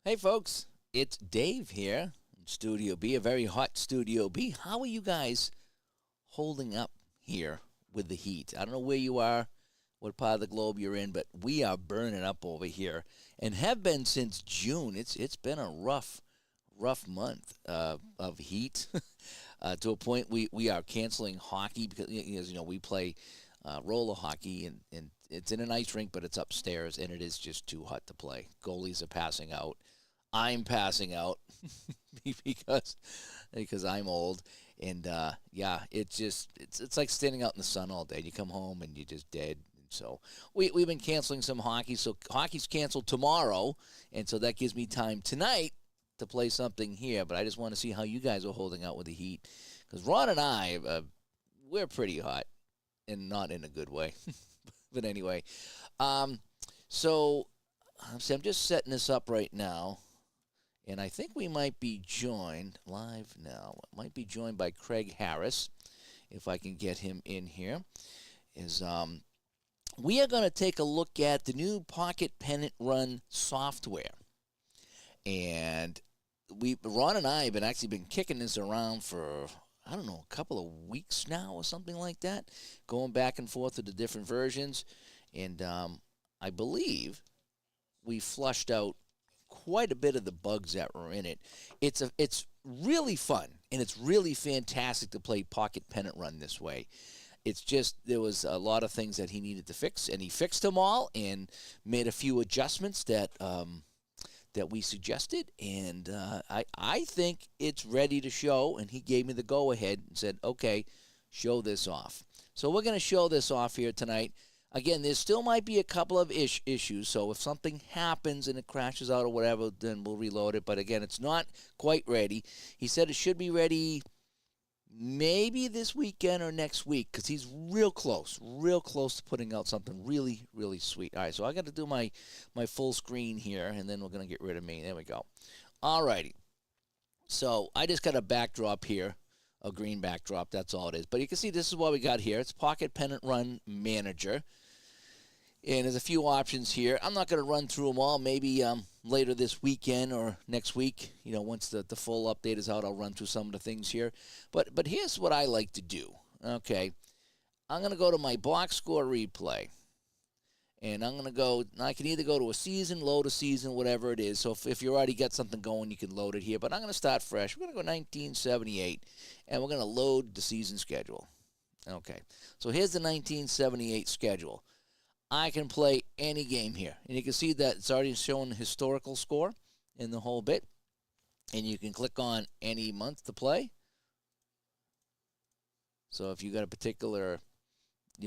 Hey, folks, it's Dave here in Studio B, a very hot Studio B. How are you guys holding up here with the heat? I don't know where you are, what part of the globe you're in, but we are burning up over here and have been since June. It's been a rough month of heat to a point we are canceling hockey because, as you know, we play roller hockey and it's in an ice rink, but it's upstairs and it is just too hot to play. Goalies are passing out. I'm passing out because I'm old, and it's like standing out in the sun all day. You come home and you're just dead. And so we've been canceling some hockey. So hockey's canceled tomorrow, and so that gives me time tonight to play something here. But I just want to see how you guys are holding out with the heat, because Ron and I we're pretty hot, and not in a good way. But anyway, so I'm just setting this up right now. And I think we might be joined live now. Might be joined by Craig Harris, if I can get him in here. We are going to take a look at the new Pocket Pennant Run software. And Ron and I have actually been kicking this around for, I don't know, a couple of weeks now or something like that, going back and forth with the different versions. And I believe we flushed out quite a bit of the bugs that were in it. It's really fun, and it's really fantastic to play Pocket Pennant Run this way. It's just there was a lot of things that he needed to fix, and he fixed them all and made a few adjustments that we suggested, and I think it's ready to show, and he gave me the go-ahead and said, okay, show this off. So we're going to show this off here tonight. Again, there still might be a couple of issues, so if something happens and it crashes out or whatever, then we'll reload it. But again, it's not quite ready. He said it should be ready maybe this weekend or next week, because he's real close to putting out something really, really sweet. All right, so I got to do my full screen here, and then we're going to get rid of me. There we go. All righty. So I just got a backdrop here. A green backdrop, that's all it is. But you can see this is what we got here. It's Pocket Pennant Run Manager. And there's a few options here. I'm not going to run through them all. Maybe later this weekend or next week, once the full update is out, I'll run through some of the things here. But here's what I like to do. Okay, I'm going to go to my box score replay. And I'm going to go, I can either go to a season, load a season, whatever it is. So if you already got something going, you can load it here. But I'm going to start fresh. We're going to go 1978, and we're going to load the season schedule. Okay, so here's the 1978 schedule. I can play any game here. And you can see that it's already showing the historical score in the whole bit. And you can click on any month to play. So if you got a particular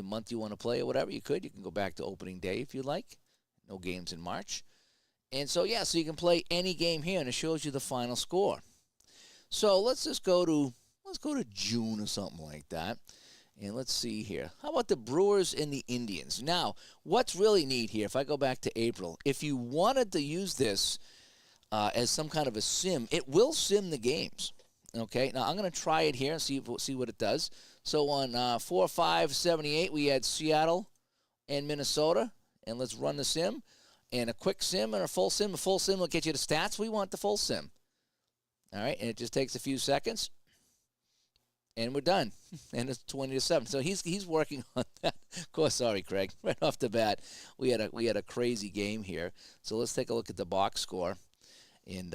month you want to play or whatever, you can go back to opening day if you like. No games in March. And so so you can play any game here, and it shows you the final score. So let's go to June or something like that. And let's see here. How about the Brewers and the Indians? Now, what's really neat here, if I go back to April, if you wanted to use this as some kind of a sim, it will sim the games. Okay, now I'm going to try it here and see what it does. So on 4/5/78, we had Seattle and Minnesota, and let's run the sim. And a quick sim and a full sim. A full sim will get you the stats. We want the full sim. All right, and it just takes a few seconds, and we're done. And it's 20-7. So he's working on that. Of course, sorry, Craig. Right off the bat, we had a crazy game here. So let's take a look at the box score, and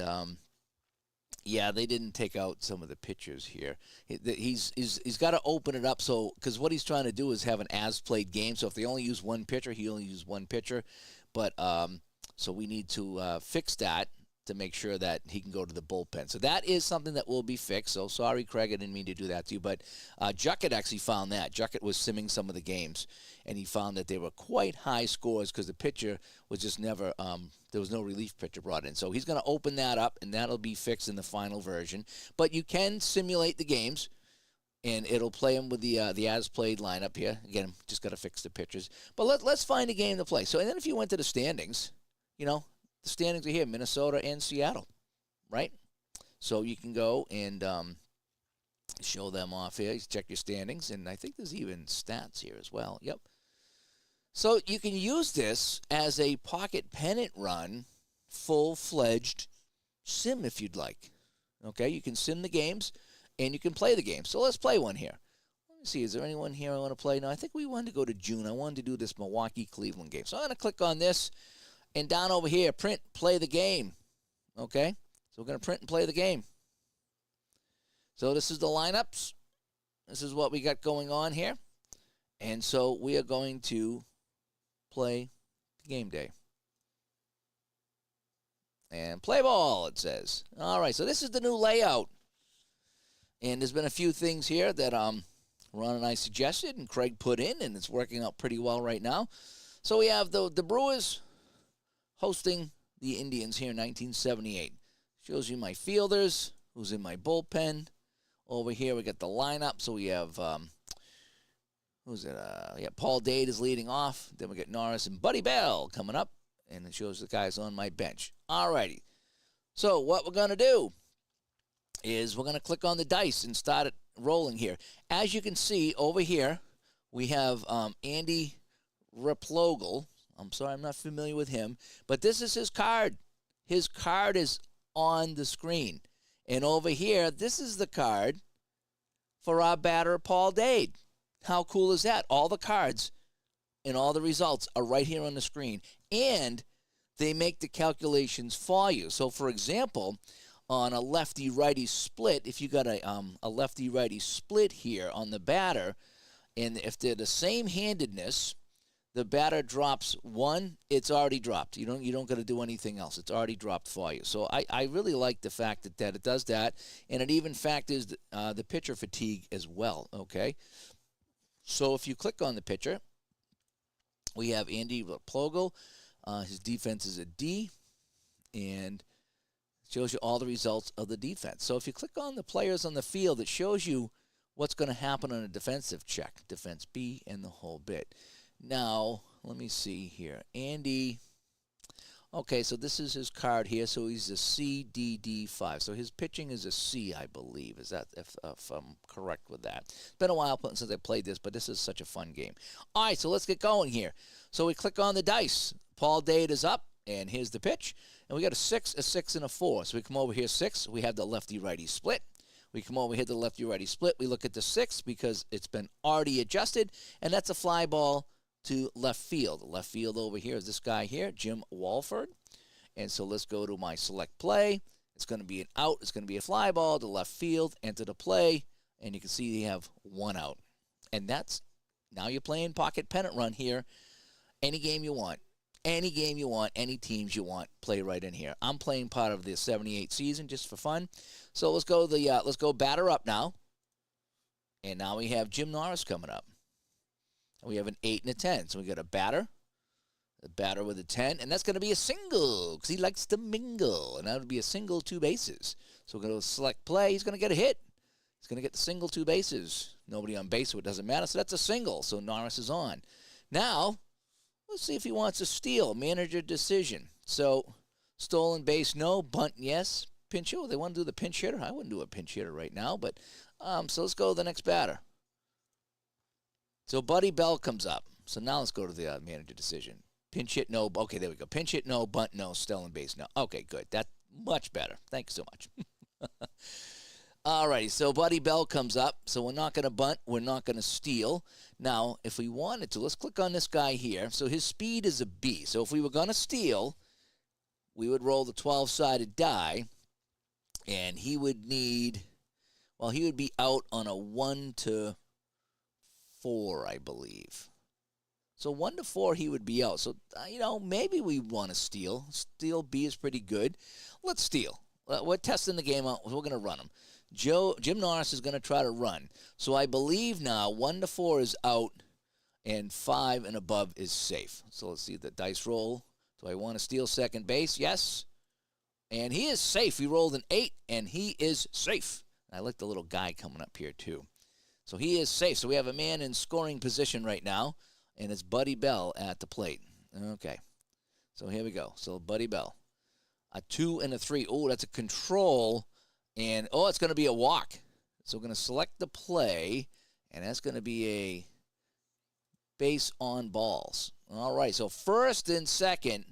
they didn't take out some of the pitchers here. He's got to open it up, so because what he's trying to do is have an as-played game. So if they only use one pitcher, he only uses one pitcher. But so we need to fix that to make sure that he can go to the bullpen. So that is something that will be fixed. So sorry, Craig, I didn't mean to do that to you. But Juckett actually found that. Juckett was simming some of the games, and he found that they were quite high scores because the pitcher was just never there was no relief pitcher brought in. So he's going to open that up, and that'll be fixed in the final version. But you can simulate the games, and it'll play them with the as-played lineup here. Again, just got to fix the pitchers. But let's find a game to play. So, and then if you went to the standings, the standings are here, Minnesota and Seattle, right? So you can go and show them off here. Check your standings, and I think there's even stats here as well. Yep. So you can use this as a Pocket Pennant Run full-fledged sim if you'd like. Okay, you can sim the games, and you can play the game. So let's play one here. Let me see, is there anyone here I want to play? No, I think we wanted to go to June. I wanted to do this Milwaukee-Cleveland game. So I'm going to click on this, and down over here, print, play the game. Okay, so we're going to print and play the game. So this is the lineups. This is what we got going on here. And so we are going to play game day. And play ball, it says. All right, so this is the new layout. And there's been a few things here that Ron and I suggested and Craig put in, and it's working out pretty well right now. So we have the Brewers hosting the Indians here in 1978. Shows you my fielders, who's in my bullpen. Over here we got the lineup. So we have, Paul Dade is leading off. Then we got Norris and Buddy Bell coming up. And it shows the guys on my bench. All righty. So what we're going to do is we're going to click on the dice and start it rolling here. As you can see over here, we have Andy Replogle. I'm sorry, I'm not familiar with him. But this is his card. His card is on the screen. And over here, this is the card for our batter, Paul Dade. How cool is that? All the cards and all the results are right here on the screen. And they make the calculations for you. So, for example, on a lefty-righty split, if you got a lefty-righty split here on the batter, and if they're the same handedness, the batter drops one, it's already dropped. You don't got to do anything else. It's already dropped for you. So I really like the fact that it does that, and it even factors the pitcher fatigue as well, okay? So if you click on the pitcher, we have Andy Replogle. His defense is a D, and shows you all the results of the defense. So if you click on the players on the field, it shows you what's going to happen on a defensive check, defense B, and the whole bit. Now, let me see here. Andy, okay, so this is his card here. So he's a CDD5. So his pitching is a C, I believe. Is that if I'm correct with that? It's been a while since I played this, but this is such a fun game. All right, so let's get going here. So we click on the dice. Paul Dade is up, and here's the pitch. And we got a 6, and a 4. So we come over here 6. We have the lefty-righty split. We come over here to the lefty-righty split. We look at the 6 because it's been already adjusted, and that's a fly ball to left field. Left field over here is this guy here, Jim Walford. And so let's go to my select play. It's going to be an out. It's going to be a fly ball to left field. Enter the play, and you can see you have 1 out. And that's, now you're playing pocket pennant run here. Any game you want. Any game you want, any teams you want, play right in here. I'm playing part of the 78 season just for fun. So let's go batter up now. And now we have Jim Norris coming up. And we have an 8 and a 10. So we got a batter with a 10, and that's going to be a single because he likes to mingle. And that would be a single, 2 bases. So we're going to select play. He's going to get a hit. He's going to get the single, 2 bases. Nobody on base, so it doesn't matter. So that's a single. So Norris is on. Now, let's see if he wants a steal. Manager decision. So, stolen base, no. Bunt, yes. Pinch hitter. They want to do the pinch hitter. I wouldn't do a pinch hitter right now, but so let's go to the next batter. So, Buddy Bell comes up. So, now let's go to the manager decision. Pinch hit, no. Okay, there we go. Pinch hit, no. Bunt, no. Stolen base, no. Okay, good. That's much better. Thank you so much. All righty, so Buddy Bell comes up. So we're not going to bunt. We're not going to steal. Now, if we wanted to, let's click on this guy here. So his speed is a B. So if we were going to steal, we would roll the 12-sided die, and he would need, well, he would be out on a 1 to 4, I believe. So 1 to 4, he would be out. So, maybe we want to steal. Steal B is pretty good. Let's steal. We're testing the game out. We're going to run him. Jim Norris is going to try to run. So I believe now 1 to 4 is out and 5 and above is safe. So let's see the dice roll. Do I want to steal second base? Yes. And he is safe. He rolled an 8 and he is safe. I like the little guy coming up here too. So he is safe. So we have a man in scoring position right now, and it's Buddy Bell at the plate. Okay. So here we go. So Buddy Bell. A 2 and a 3. Oh, that's a control. And, it's going to be a walk. So we're going to select the play, and that's going to be a base on balls. All right, so first and second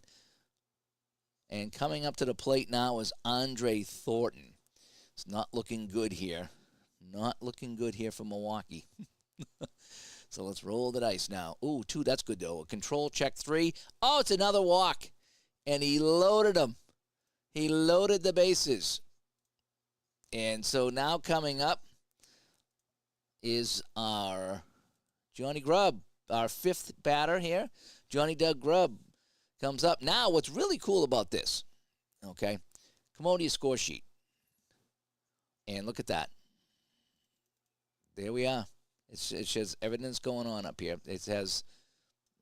And coming up to the plate now is Andre Thornton. It's not looking good here. Not looking good here for Milwaukee. So let's roll the dice now. Ooh, 2, that's good though. A control check 3. Oh, it's another walk. And he loaded them. He loaded the bases. And so now coming up is our Johnny Grubb, our 5th batter here. Johnny Doug Grubb comes up. Now, what's really cool about this, okay, come over to your score sheet. And look at that. There we are. It shows everything's going on up here. It has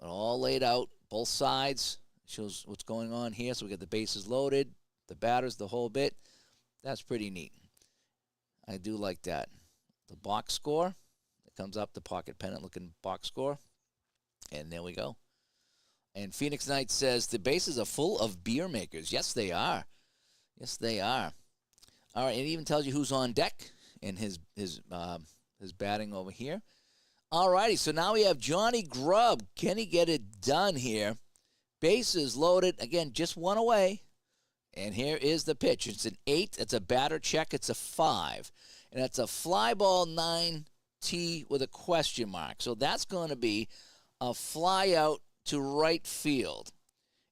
it all laid out, both sides. It shows what's going on here. So we got the bases loaded, the batters, the whole bit. That's pretty neat. I do like that. The box score. It comes up, the pocket pennant looking box score. And there we go. And Phoenix Knight says the bases are full of beer makers. Yes, they are. Yes, they are. All right, it even tells you who's on deck and his batting over here. All righty, so now we have Johnny Grubb. Can he get it done here? Bases loaded. Again, just one away. And here is the pitch. It's an 8. It's a batter check. It's a 5. And it's a fly ball 9T with a question mark. So that's going to be a fly out to right field.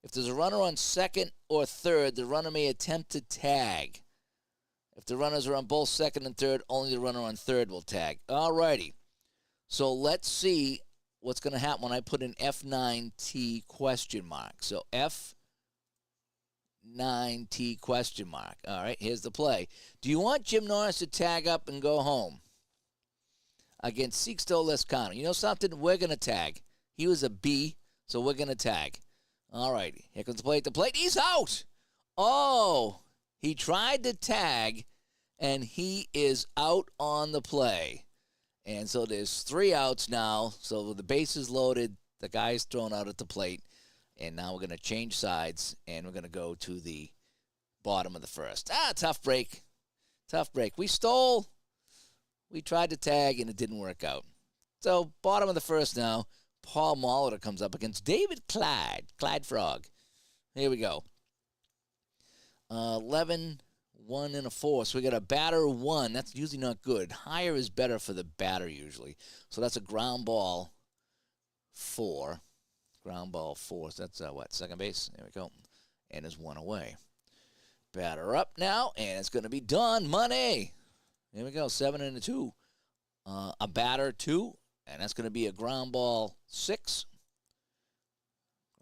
If there's a runner on second or third, the runner may attempt to tag. If the runners are on both second and third, only the runner on third will tag. All righty. So let's see what's going to happen when I put an F9T question mark. So F9T question mark. All right, here's the play. Do you want Jim Norris to tag up and go home against Sixto Lescano? You know something? We're going to tag. He was a B, so we're going to tag. All right, here comes the play at the plate. He's out. Oh, he tried to tag, and he is out on the play. And so there's 3 outs now. So the base is loaded. The guy's thrown out at the plate. And now we're going to change sides, and we're going to go to the bottom of the first. Tough break. Tough break. We stole. We tried to tag, and it didn't work out. So bottom of the first now. Paul Molitor comes up against David Clyde. Clyde Frog. Here we go. 11, 1, and a 4. So we got a batter 1. That's usually not good. Higher is better for the batter usually. So that's a ground ball 4. Ground ball 4. So that's what? Second base. There we go. And there's 1 away. Batter up now, and it's going to be Don Money. Here we go. 7 and a 2. A batter 2. And that's going to be a ground ball 6.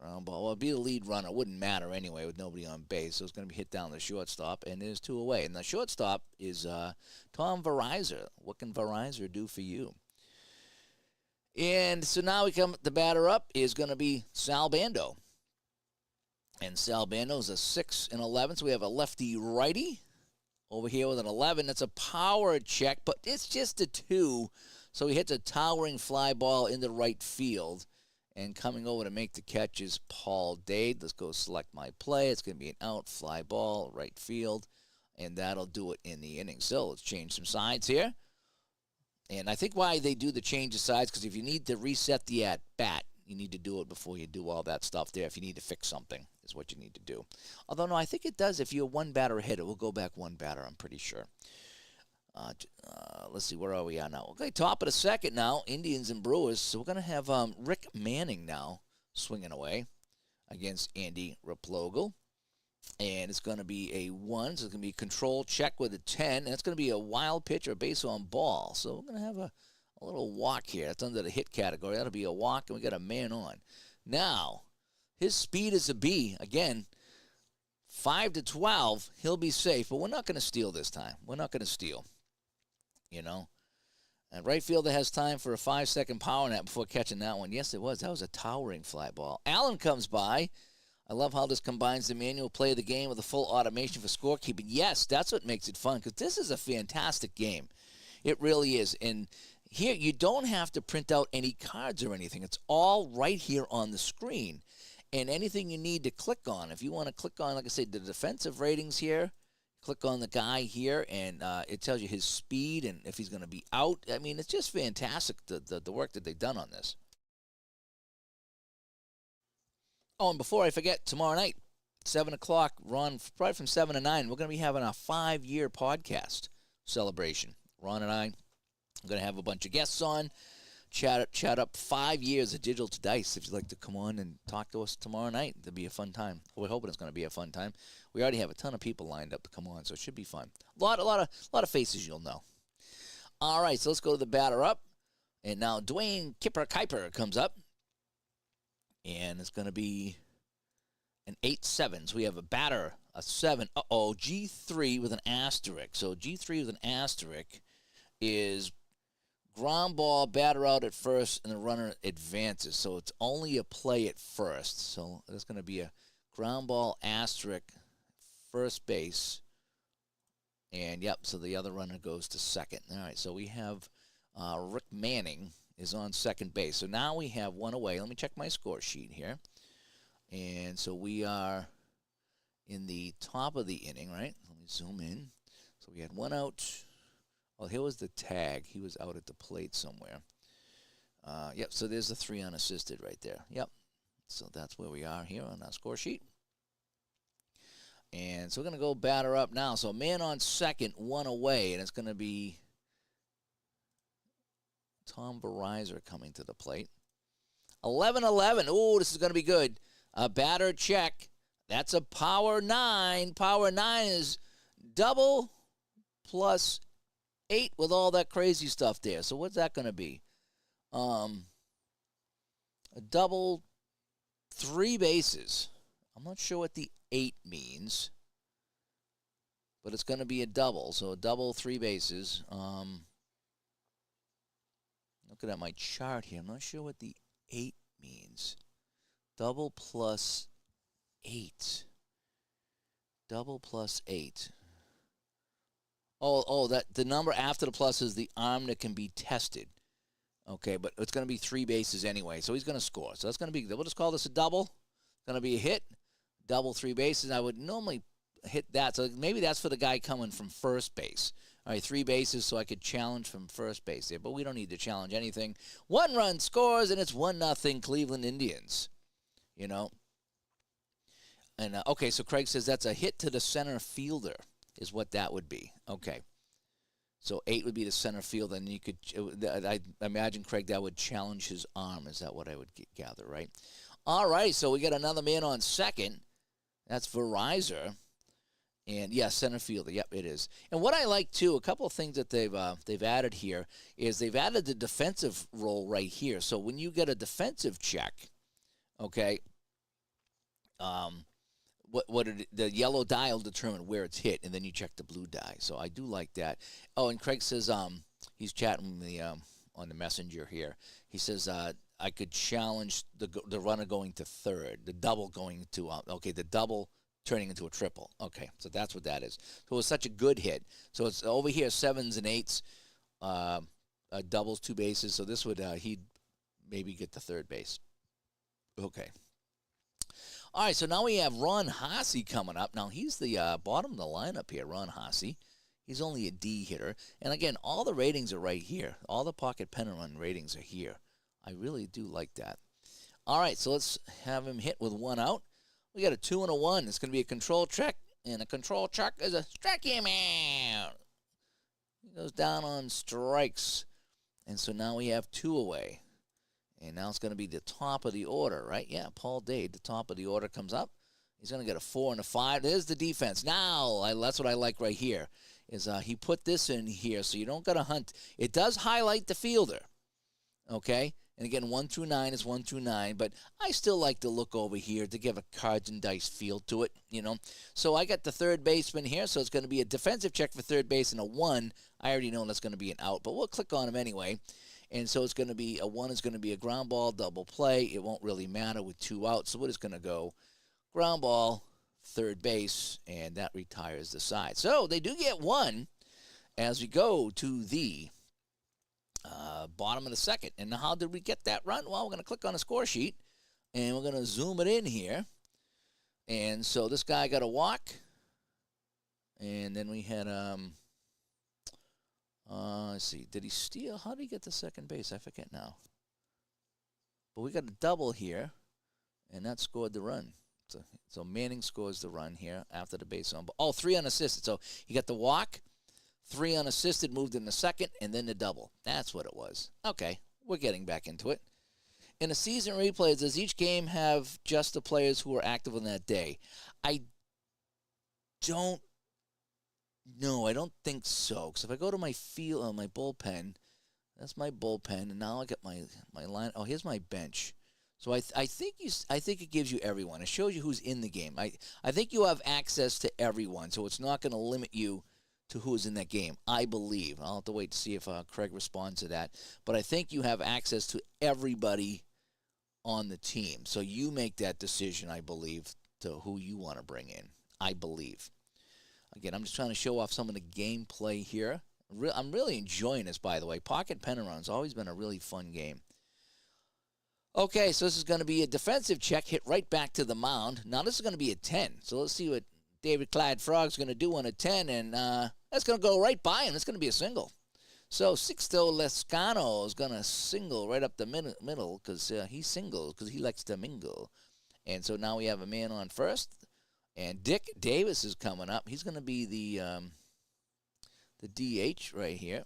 Ground ball. Well, it'd be the lead runner. Wouldn't matter anyway with nobody on base. So it's going to be hit down the shortstop, and there's 2 away. And the shortstop is Tom Verizor. What can Verizor do for you? And so now the batter up is going to be Sal Bando. And Sal Bando is a 6 and 11. So we have a lefty-righty over here with an 11. That's a power check, but it's just a 2. So he hits a towering fly ball into right field. And coming over to make the catch is Paul Dade. Let's go select my play. It's going to be an out fly ball, right field. And that'll do it in the inning. So let's change some sides here. And I think why they do the change of sides, because if you need to reset the at-bat, you need to do it before you do all that stuff there. If you need to fix something, is what you need to do. Although, no, I think it does. If you're 1 batter ahead, it will go back 1 batter, I'm pretty sure. Let's see, where are we at now? Okay, top of the second now, Indians and Brewers. So we're going to have Rick Manning now swinging away against Andy Replogle. And it's going to be a 1, so it's going to be a control check with a 10. And it's going to be a wild pitch or base on ball. So we're going to have a little walk here. That's under the hit category. That'll be a walk, and we got a man on. Now, his speed is a B. Again, 5 to 12, he'll be safe. But we're not going to steal this time. We're not going to steal. You know, and right fielder has time for a 5-second power nap before catching that one. Yes, it was. That was a towering fly ball. Allen comes by. I love how this combines the manual play of the game with the full automation for scorekeeping. Yes, that's what makes it fun, because this is a fantastic game. It really is. And here, you don't have to print out any cards or anything. It's all right here on the screen. And anything you need to click on, if you want to click on, like I said, the defensive ratings here, click on the guy here, and it tells you his speed and if he's going to be out. I mean, it's just fantastic, the work that they've done on this. Oh, and before I forget, tomorrow night, 7 o'clock, Ron, probably from 7 to 9, we're going to be having a 5-year podcast celebration. Ron and I are going to have a bunch of guests on, chat up 5 years of Digital to Dice. If you'd like to come on and talk to us tomorrow night, it'll be a fun time. We're hoping it's going to be a fun time. We already have a ton of people lined up to come on, so it should be fun. A lot of faces you'll know. All right, so let's go to the batter up. And now Dwayne Kipper-Kuiper comes up. And it's going to be an 8-7. So we have a batter, a 7. G3 with an asterisk. So G3 with an asterisk is ground ball, batter out at first, and the runner advances. So it's only a play at first. So there's going to be a ground ball, asterisk, first base. And, yep, so the other runner goes to second. All right, so we have Rick Manning is on second base. So now we have one away. Let me check my score sheet here. And so we are in the top of the inning, right? Let me zoom in. So we had one out. Oh, here was the tag. He was out at the plate somewhere. Yep, so there's the 3 unassisted right there. Yep, so that's where we are here on our score sheet. And so we're going to go batter up now. So man on second, one away, and it's going to be Tom Verizor coming to the plate. 11-11. Oh, this is going to be good. A batter check. That's a power 9. Power 9 is double plus 8 with all that crazy stuff there. So what's that going to be? A double 3 bases. I'm not sure what the 8 means, but it's going to be a double. So a double 3 bases. Looking at my chart here, I'm not sure what the 8 means. Double plus 8. Double plus 8. Oh, that the number after the plus is the arm that can be tested. Okay, but it's going to be 3 bases anyway, so he's going to score. So that's going to be, we'll just call this a double. It's going to be a hit. Double 3 bases. I would normally hit that, so maybe that's for the guy coming from first base. All right, 3 bases, so I could challenge from first base there, but we don't need to challenge anything. 1 run scores, and it's 1-0 Cleveland Indians. You know. And okay, so Craig says that's a hit to the center fielder is what that would be. Okay. So 8 would be the center field, and you could, I imagine, Craig, that would challenge his arm. Is that what I would gather, right? All right, so we got another man on second. That's Verizor. And, yeah, center fielder. Yep, it is. And what I like, too, a couple of things that they've added here is they've added the defensive role right here. So when you get a defensive check, okay, the yellow die will determine where it's hit, and then you check the blue die. So I do like that. Oh, and Craig says he's chatting me on the messenger here. He says I could challenge the runner going to third, the double going to the double turning into a triple. Okay, so that's what that is. So it was such a good hit. So it's over here 7s and 8s, doubles 2 bases. So this would he'd maybe get to third base. Okay. All right, so now we have Ron Hasse coming up. Now, he's the bottom of the lineup here, Ron Hasse. He's only a D hitter. And, again, all the ratings are right here. All the Pocket Pennant Run ratings are here. I really do like that. All right, so let's have him hit with 1 out. We got a 2 and a 1. It's going to be a control check, and a control check is a strike him out. He goes down on strikes. And so now we have 2 away. And now it's going to be the top of the order, right? Yeah, Paul Dade, the top of the order comes up. He's going to get a 4 and a 5. There's the defense. Now, that's what I like right here, is he put this in here so you don't got to hunt. It does highlight the fielder, okay? And again, 1 through 9 is 1 through 9, but I still like to look over here to give a cards and dice feel to it, you know. So I got the third baseman here, so it's going to be a defensive check for third base and a 1. I already know that's going to be an out, but we'll click on him anyway. And so it's going to be a 1 is going to be a ground ball, double play. It won't really matter with 2 outs. So we're just going to go ground ball, third base, and that retires the side. So they do get 1 as we go to the bottom of the second. And how did we get that run? Well, we're going to click on the score sheet, and we're going to zoom it in here. And so this guy got a walk. And then we had let's see. Did he steal? How did he get to second base? I forget now. But we got a double here, and that scored the run. So Manning scores the run here after the base on ball. Oh, 3 unassisted. So you got the walk, 3 unassisted, moved in the second, and then the double. That's what it was. Okay, we're getting back into it. In the season replays, does each game have just the players who were active on that day? I don't know. I don't think so. Because if I go to my my bullpen, that's my bullpen, and now I get my line. Oh, here's my bench. So I think it gives you everyone. It shows you who's in the game. I think you have access to everyone, so it's not going to limit you to who's in that game. I believe. I'll have to wait to see if Craig responds to that. But I think you have access to everybody on the team. So you make that decision, I believe, to who you want to bring in. I believe. Again, I'm just trying to show off some of the gameplay here. I'm really enjoying this, by the way. Pocket Pennant Run's always been a really fun game. Okay, so this is going to be a defensive check, hit right back to the mound. Now this is going to be a 10. So let's see what David Clyde Frog's going to do on a 10, and that's going to go right by him. It's going to be a single. So Sixto Lescano is going to single right up the middle because he singles because he likes to mingle. And so now we have a man on first, and Dick Davis is coming up. He's going to be the DH right here.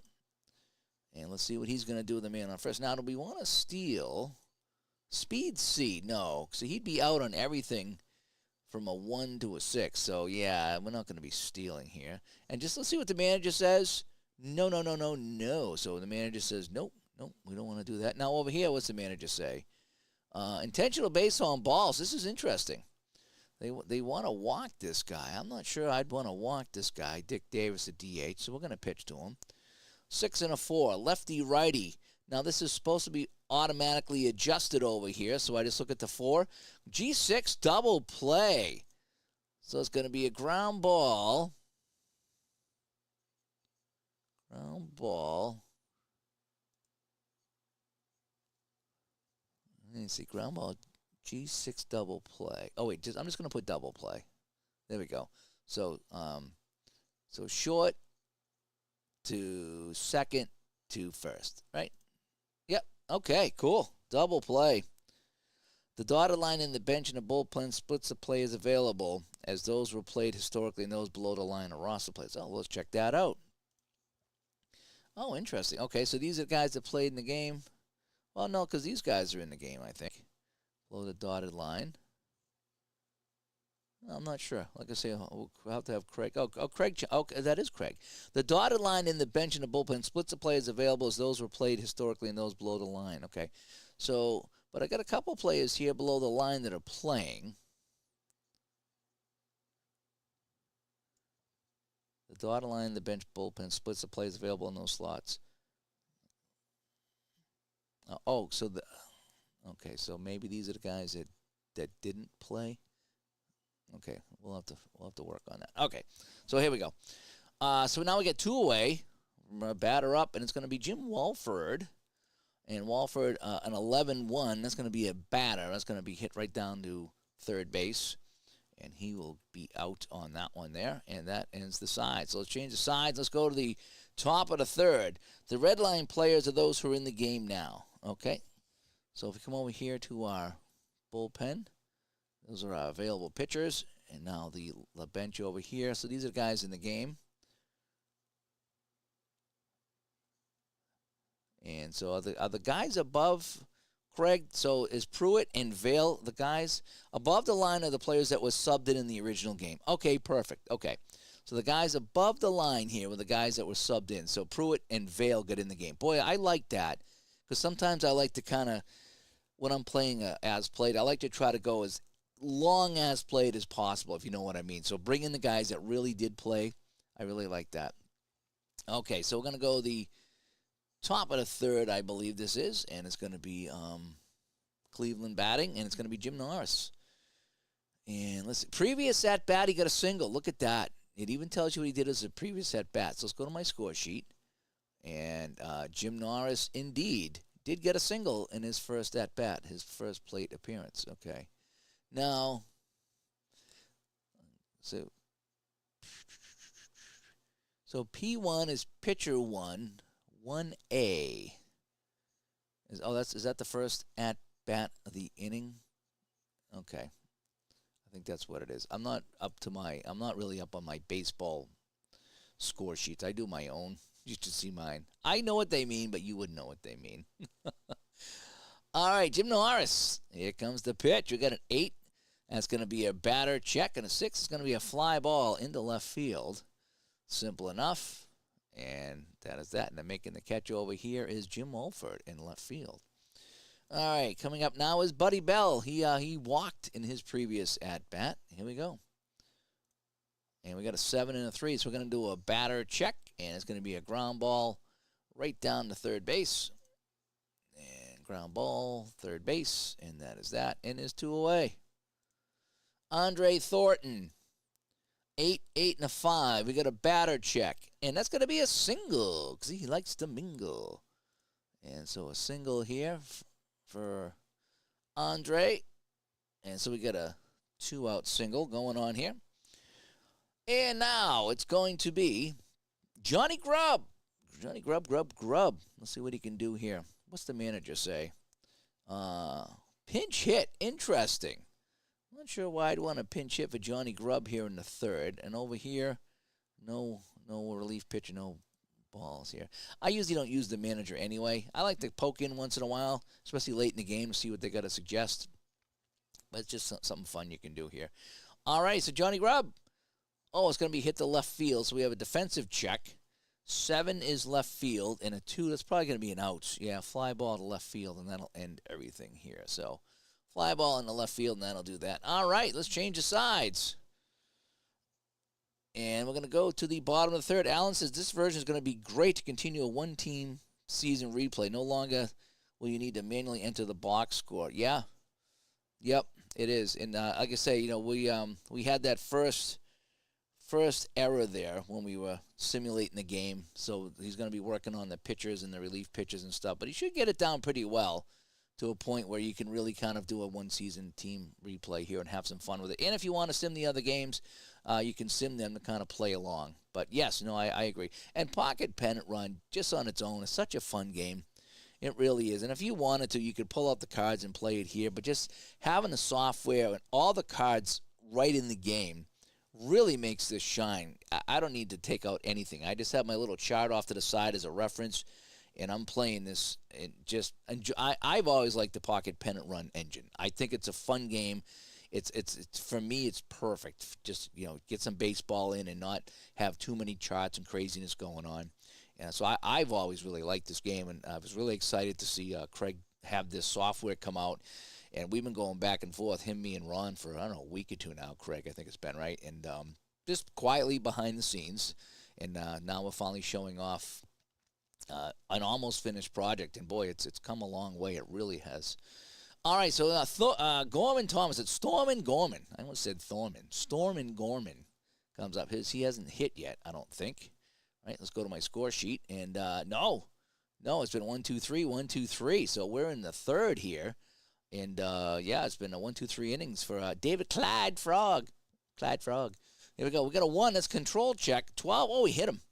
And let's see what he's going to do with the man on first. Now, do we want to steal Speed C? No, so he'd be out on everything from a 1 to a 6. So, yeah, we're not going to be stealing here. And just let's see what the manager says. No. So the manager says, nope, we don't want to do that. Now, over here, what's the manager say? Intentional base on balls. This is interesting. They want to walk this guy. I'm not sure I'd want to walk this guy, Dick Davis, the DH, so we're going to pitch to him. 6 and a 4, lefty-righty. Now, this is supposed to be automatically adjusted over here, so I just look at the 4. G6, double play. So it's going to be a ground ball. Ground ball. Let me see, ground ball, G6 double play. Oh, wait, I'm just going to put double play. There we go. So, so short to second to first, right? Yep. Okay, cool. Double play. The dotted line in the bench and the bullpen splits the players available as those were played historically and those below the line are roster players. Oh, let's check that out. Oh, interesting. Okay, so these are the guys that played in the game. Well, no, because these guys are in the game, I think. Below the dotted line. I'm not sure. Like I say, we'll have to have Craig. Oh, Craig. Oh, that is Craig. The dotted line in the bench and the bullpen splits the players available as those were played historically and those below the line. Okay. So, but I got a couple players here below the line that are playing. The dotted line in the bench bullpen splits the players available in those slots. Okay, so maybe these are the guys that didn't play. Okay, we'll have to work on that. Okay, so here we go. So now we get 2 away. Batter up, and it's going to be Jim Walford. And Walford, an 11-1. That's going to be a batter. That's going to be hit right down to third base. And he will be out on that one there. And that ends the side. So let's change the sides. Let's go to the top of the third. The red line players are those who are in the game now. Okay. So if we come over here to our bullpen, those are our available pitchers. And now the bench over here. So these are the guys in the game. And so are the guys above Craig? So is Pruitt and Vail the guys above the line are the players that were subbed in the original game? Okay, perfect. Okay. So the guys above the line here were the guys that were subbed in. So Pruitt and Vail get in the game. Boy, I like that because sometimes I like to kind of, when I'm playing as played, I like to try to go as long as played as possible, if you know what I mean. So bring in the guys that really did play. I really like that. Okay, so we're going to go the top of the third, I believe this is, and it's going to be Cleveland batting, and it's going to be Jim Norris. And let's see. Previous at-bat, he got a single. Look at that. It even tells you what he did as a previous at-bat. So let's go to my score sheet. And Jim Norris, indeed, did get a single in his first at-bat, his first plate appearance. Okay. Now, so P1 is pitcher 1, 1A. Is that the first at-bat of the inning? Okay. I I think that's what it is. I'm not really up on my baseball score sheets. I do my own. You should see mine. I know what they mean, but you wouldn't know what they mean. All right, Jim Norris. Here comes the pitch. We got an 8. That's going to be a batter check, and a 6 is going to be a fly ball into left field. Simple enough. And that is that. And then making the catch over here is Jim Wolford in left field. All right, coming up now is Buddy Bell. He walked in his previous at-bat. Here we go. And we got a 7 and a 3, so we're going to do a batter check, and it's going to be a ground ball right down to third base. And ground ball, third base, and that is that, and is 2 away. Andre Thornton, 8, 8 and a 5. We got a batter check, and that's going to be a single because he likes to mingle. And so a single here for Andre. And so we got a 2-out single going on here. And now it's going to be Johnny Grubb. Johnny Grubb. Let's see what he can do here. What's the manager say? Pinch hit. Interesting. I'm not sure why I'd want to pinch hit for Johnny Grubb here in the third. And over here, no relief pitcher, no balls here. I usually don't use the manager anyway. I like to poke in once in a while, especially late in the game to see what they got to suggest. But it's just something fun you can do here. All right, so Johnny Grubb. Oh, it's going to be hit to left field, so we have a defensive check. 7 is left field, and a 2, that's probably going to be an out. Yeah, fly ball to left field, and that'll end everything here. So fly ball in the left field, and that'll do that. All right, let's change the sides. And we're going to go to the bottom of the third. Alan says this version is going to be great to continue a one-team season replay. No longer will you need to manually enter the box score. Yeah. Yep, it is. And like I say, we had that first error there when we were simulating the game. So he's going to be working on the pitchers and the relief pitchers and stuff. But he should get it down pretty well to a point where you can really kind of do a one-season team replay here and have some fun with it. And if you want to sim the other games, you can sim them to kind of play along. But, yes, I agree. And Pocket Pennant Run, just on its own, is such a fun game. It really is. And if you wanted to, you could pull out the cards and play it here. But just having the software and all the cards right in the game really makes this shine. I don't need to take out anything. I just have my little chart off to the side as a reference, and I'm playing this. And I've always liked the Pocket Pennant Run engine. I think it's a fun game. It's for me, it's perfect. Just get some baseball in and not have too many charts and craziness going on. And so I've always really liked this game, and I was really excited to see Craig have this software come out. And we've been going back and forth, him, me, and Ron, for, I don't know, a week or two now, Craig, I think it's been, right? And just quietly behind the scenes. And now we're finally showing off an almost finished project. And, boy, it's come a long way. It really has. All right, so Gorman Thomas. It's Stormin Gorman. I almost said Thorman. Stormin Gorman comes up. He hasn't hit yet, I don't think. All right, let's go to my score sheet. And, no, it's been 1, 2, 3, 1, 2, 3. So we're in the third here. And, it's been a 1, 2, 3 innings for David Clyde Frog. Here we go. We got a 1. That's control check. 12. Oh, he hit him.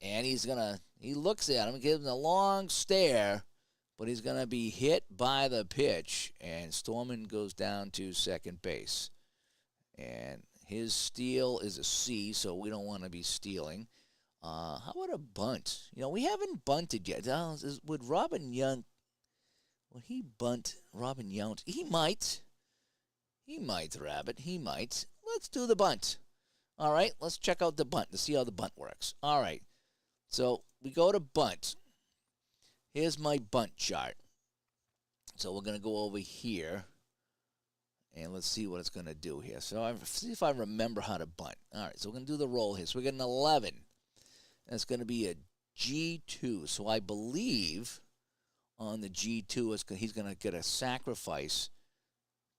And he looks at him, gives him a long stare, but he's going to be hit by the pitch. And Storman goes down to second base. And his steal is a C, so we don't want to be stealing. How about a bunt? We haven't bunted yet. Would Robin Young... Will he bunt Robin Yount? He might. Rabbit. He might. Let's do the bunt. All right, let's check out the bunt to see how the bunt works. All right, so we go to bunt. Here's my bunt chart. So we're going to go over here, and let's see what it's going to do here. So see if I remember how to bunt. All right, so we're going to do the roll here. So we got an 11. That's going to be a G2. So I believe... on the G2, he's going to get a sacrifice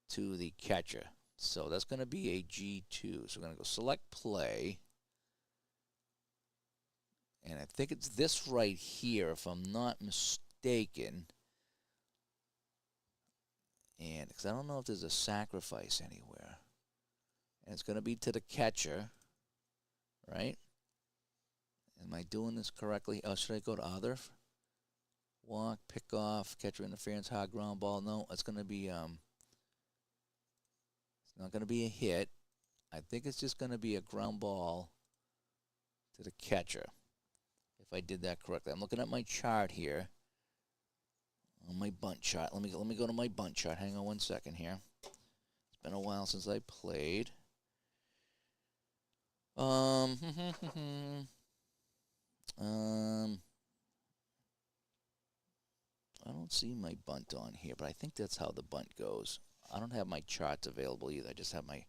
to the catcher. So that's going to be a G2. So we're going to go select play. And I think it's this right here, if I'm not mistaken. And because I don't know if there's a sacrifice anywhere. And it's going to be to the catcher, right? Am I doing this correctly? Oh, should I go to other? Walk, pick off, catcher interference, hard ground ball. No, it's going to be Not going to be a hit. I think it's just going to be a ground ball to the catcher, if I did that correctly. I'm looking at my chart here, on my bunt chart. Let me go to my bunt chart. Hang on one second here. It's been a while since I played. I don't see my bunt on here, but I think that's how the bunt goes. I don't have my charts available either. I just have my.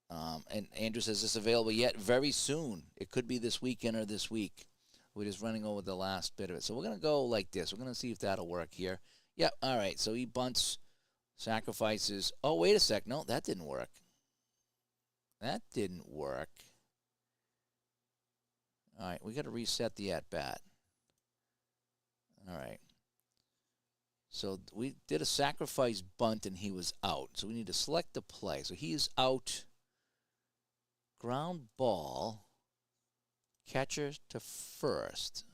And Andrew says, is this available yet? Very soon. It could be this weekend or this week. We're just running over the last bit of it. So we're going to go like this. We're going to see if that'll work here. Yep, all right. So he bunts, sacrifices. Oh, wait a sec. No, that didn't work. That didn't work. All right, we got to reset the at-bat. All right. So we did a sacrifice bunt, and he was out. So we need to select the play. So he is out. Ground ball. Catcher to first.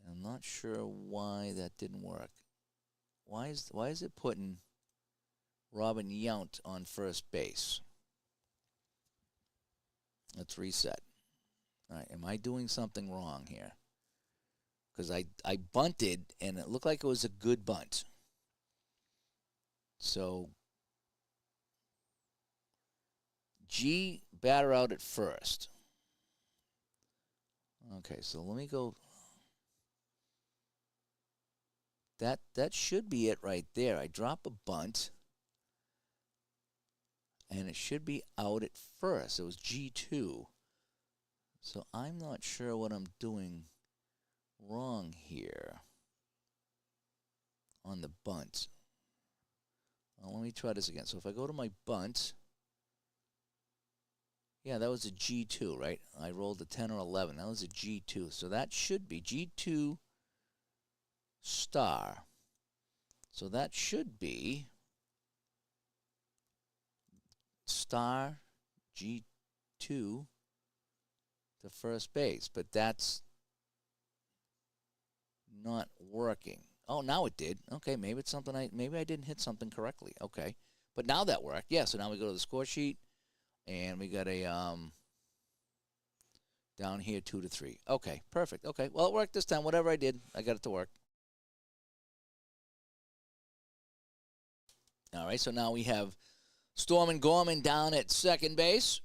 I'm not sure why that didn't work. Why is it putting Robin Yount on first base? Let's reset. All right, am I doing something wrong here? Because I bunted, and it looked like it was a good bunt. So, G, batter out at first. Okay, so let me go. That should be it right there. I drop a bunt, and it should be out at first. It was G2. So I'm not sure what I'm doing wrong here on the bunt. Well, let me try this again. So if I go to my bunt, yeah, that was a G2, right? I rolled a 10 or 11. That was a G2. So that should be G2 star. So that should be star G2 to first base. But that's not working. Oh, now it did. Okay, maybe it's something maybe I didn't hit something correctly. Okay. But now that worked. Yeah, so now we go to the score sheet. And we got a down here 2-3. Okay, perfect. Okay, well, it worked this time. Whatever I did, I got it to work. All right, so now we have Storm and Gorman down at second base.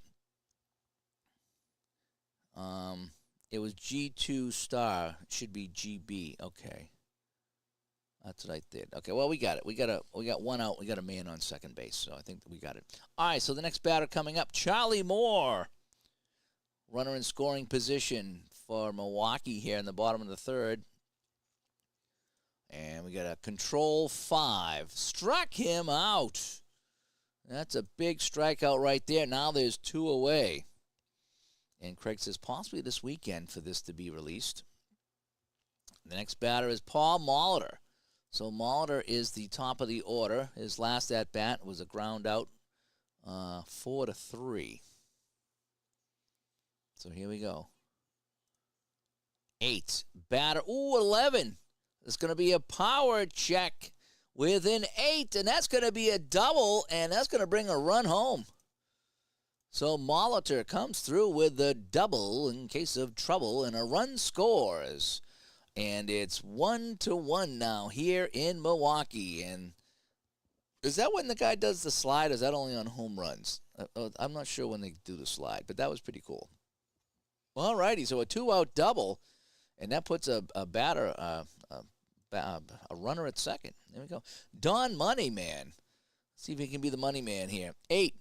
It was G2 star. It should be GB. Okay. That's what I did. Okay, well, we got it. We got one out. We got a man on second base, so I think we got it. All right, so the next batter coming up, Charlie Moore. Runner in scoring position for Milwaukee here in the bottom of the third. And we got a control 5. Struck him out. That's a big strikeout right there. Now there's 2 away. And Craig says possibly this weekend for this to be released. The next batter is Paul Molitor. So Molitor is the top of the order. His last at-bat was a ground out, 4-3. So here we go. 8. Batter. Ooh, 11. It's going to be a power check with an 8, and that's going to be a double, and that's going to bring a run home. So Molitor comes through with the double in case of trouble, and a run scores. And it's 1-1 now here in Milwaukee. And is that when the guy does the slide, or is that only on home runs? I'm not sure when they do the slide, but that was pretty cool. All righty, so a 2-out double, and that puts a batter, a runner at second. There we go. Don Moneyman. Let's see if he can be the money man here. 8.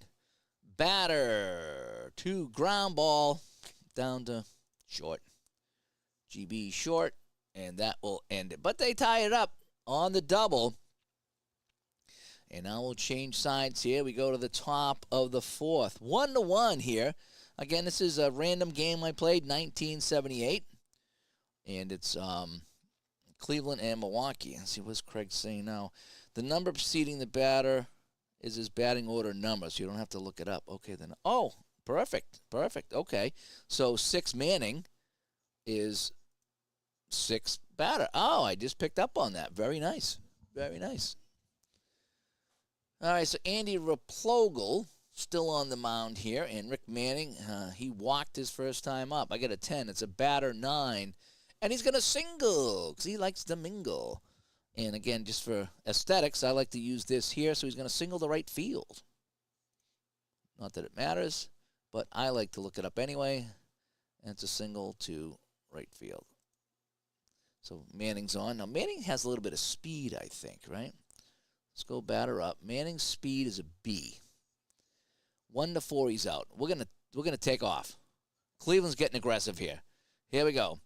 Batter. 2. Ground ball. Down to short. GB short. And that will end it. But they tie it up on the double. And now we'll change sides here. We go to the top of the fourth. 1-1 here. Again, this is a random game I played, 1978. And it's Cleveland and Milwaukee. Let's see, what's Craig saying now? The number preceding the batter is his batting order number, so you don't have to look it up. Okay, then. Oh, perfect. Perfect. Okay. So 6 Manning is 6 batter. Oh, I just picked up on that. Very nice. Very nice. All right, so Andy Replogle still on the mound here, and Rick Manning, he walked his first time up. I get a 10. It's a batter 9, and he's going to single because he likes to mingle. And again, just for aesthetics, I like to use this here, so he's going to single to right field. Not that it matters, but I like to look it up anyway, and it's a single to right field. So Manning's on. Now, Manning has a little bit of speed, I think, right? Let's go batter up. Manning's speed is a B. 1-4, he's out. We're gonna take off. Cleveland's getting aggressive here. Here we go.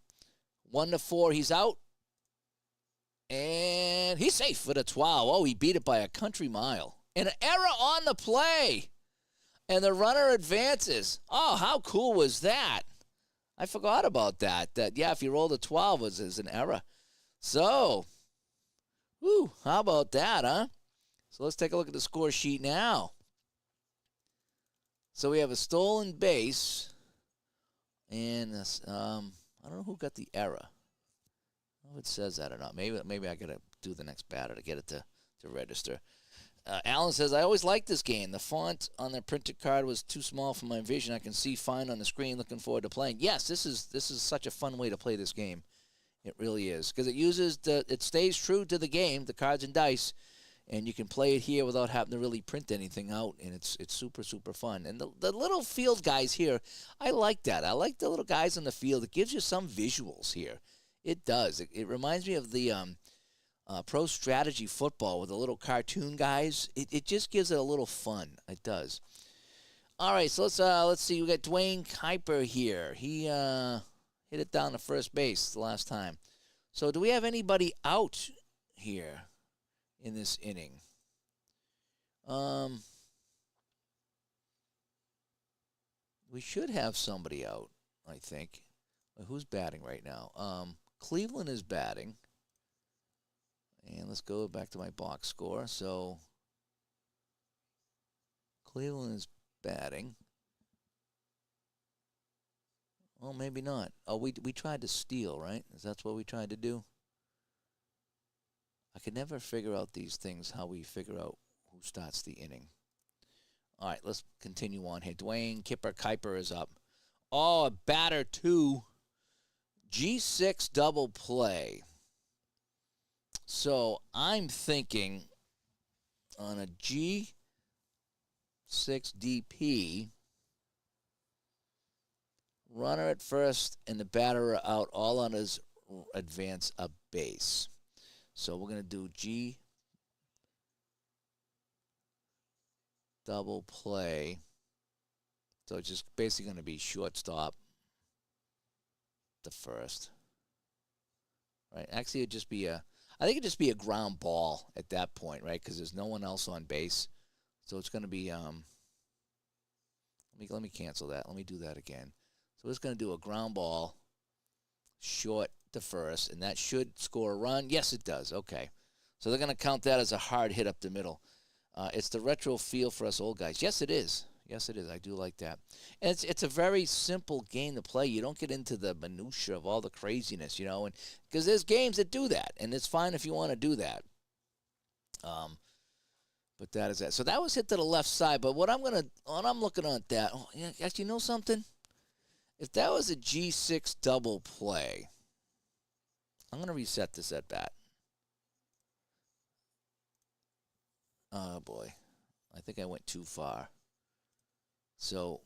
1-4, he's out. And he's safe for the 12. Oh, he beat it by a country mile. And an error on the play. And the runner advances. Oh, how cool was that? I forgot about that. Yeah, if you roll the 12, it was an error. So, woo, how about that, huh? So let's take a look at the score sheet now. So we have a stolen base, and I don't know who got the error. I don't know if it says that or not. Maybe I got to do the next batter to get it to register. Alan says, I always liked this game. The font on the printed card was too small for my vision. I can see fine on the screen. Looking forward to playing. Yes, this is such a fun way to play this game. It really is, because it stays true to the game, the cards and dice, and you can play it here without having to really print anything out, and it's super, super fun. And the little field guys here, I like that. I like the little guys on the field. It gives you some visuals here. It does. It reminds me of the pro strategy football with the little cartoon guys. It just gives it a little fun. It does. All right, so let's see. We got Dwayne Kuiper here. He hit it down to first base the last time. So do we have anybody out here in this inning? We should have somebody out, I think. Who's batting right now? Cleveland is batting. And let's go back to my box score. So Cleveland is batting. Oh, maybe not. Oh, we tried to steal, right? Is that what we tried to do? I could never figure out these things, how we figure out who starts the inning. All right, let's continue on here. Dwayne Kuiper is up. Oh, a batter 2. G6 double play. So I'm thinking on a G6 DP, runner at first and the batter out, all on his advance a base. So we're going to do G double play. So it's just basically going to be shortstop the first. Right? Actually, it'd just be I think it'd just be a ground ball at that point, right? Because there's no one else on base. So it's going to be, let me cancel that. Let me do that again. So it's going to do a ground ball, short to first, and that should score a run. Yes, it does. Okay. So they're going to count that as a hard hit up the middle. It's the retro feel for us old guys. Yes, it is. Yes, it is. I do like that. And it's a very simple game to play. You don't get into the minutia of all the craziness, you know, and because there's games that do that, and it's fine if you want to do that. But that is that. So that was hit to the left side. But when I'm looking at that, oh, yeah, actually, you know something? If that was a G6 double play, I'm going to reset this at bat. Oh, boy. I think I went too far. So,